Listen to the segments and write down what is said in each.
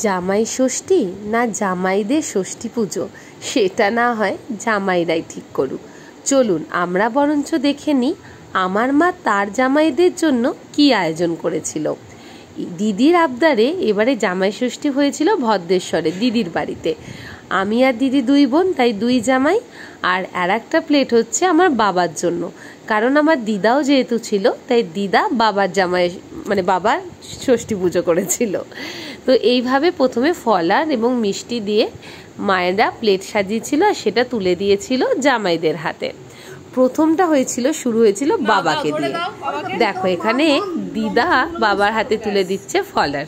জামাই ষষ্ঠী না জামাইদের ষষ্ঠী পুজো সেটা না হয় জামাইরাই ঠিক করুক। চলুন আমরা বরঞ্চ দেখে নিই আমার মা তার জামাইদের জন্য কি আয়োজন করেছিল। দিদির আবদারে এবারে জামাই ষষ্ঠী হয়েছিল ভদ্রেশ্বরে দিদির বাড়িতে। আমি আর দিদি দুই বোন, তাই দুই জামাই। আর একটা প্লেট হচ্ছে আমার বাবার জন্য, কারণ আমার দিদাও যেহেতু ছিল তাই দিদা বাবার জামাই মানে বাবার ষষ্ঠী পুজো করেছিল। তো এইভাবে প্রথমে ফলার এবং মিষ্টি দিয়ে মায়েরা প্লেট সাজিয়েছিল আর সেটা তুলে দিয়েছিল জামাইদের হাতে। প্রথমটা শুরু হয়েছিল বাবাকে দিয়ে। দেখো এখানে দিদা বাবার হাতে তুলে দিচ্ছে ফলার।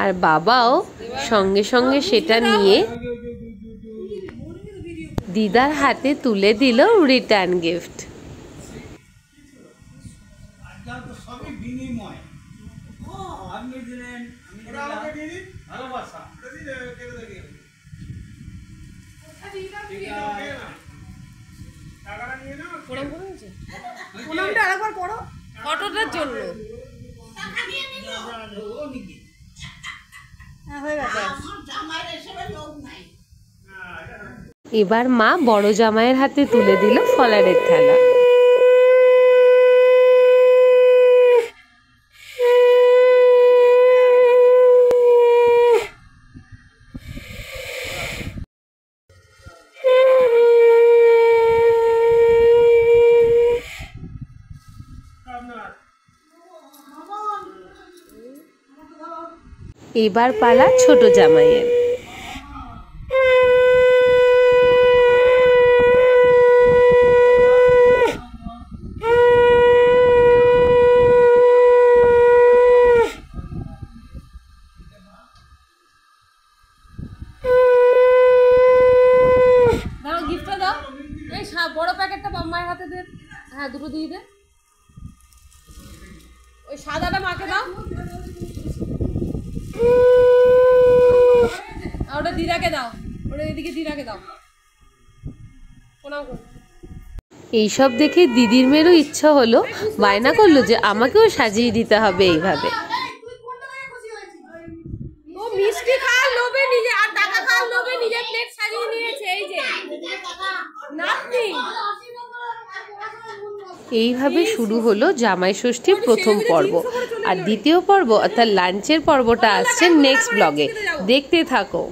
আর বাবাও সঙ্গে সঙ্গে সেটা নিয়ে দিদার হাতে তুলে দিল রিটার্ন গিফট। এবার মা বড় জামাইয়ের হাতে তুলে দিল ফলারের থালা। এবার পালা ছোট জামাইয়ের। গিফটটা দাও, এই বড় প্যাকেটটা মায়ের হাতে দে। হ্যাঁ দুটো দিয়ে দে। ওই সাদাটা মাকে দাও, ওটা দিদাকে দাও, ওটা এদিকে দিদাকে দাও। এইসব দেখে দিদির মেয়েরও ইচ্ছা হলো, বায়না করলো যে আমাকেও সাজিয়ে দিতে হবে এইভাবে। মিষ্টি খাওয়ার লোভে নিজে আর টাকা খাওয়ার লোভে নিজে প্লেট সাজিয়ে নিয়েছে। এই যে নাতনি। এইভাবে শুরু হলো জামাই ষষ্ঠীর প্রথম পর্ব। আর দ্বিতীয় পর্ব অর্থাৎ লাঞ্চের পর্বটা আসছে নেক্সট ব্লগে, দেখতে থাকো।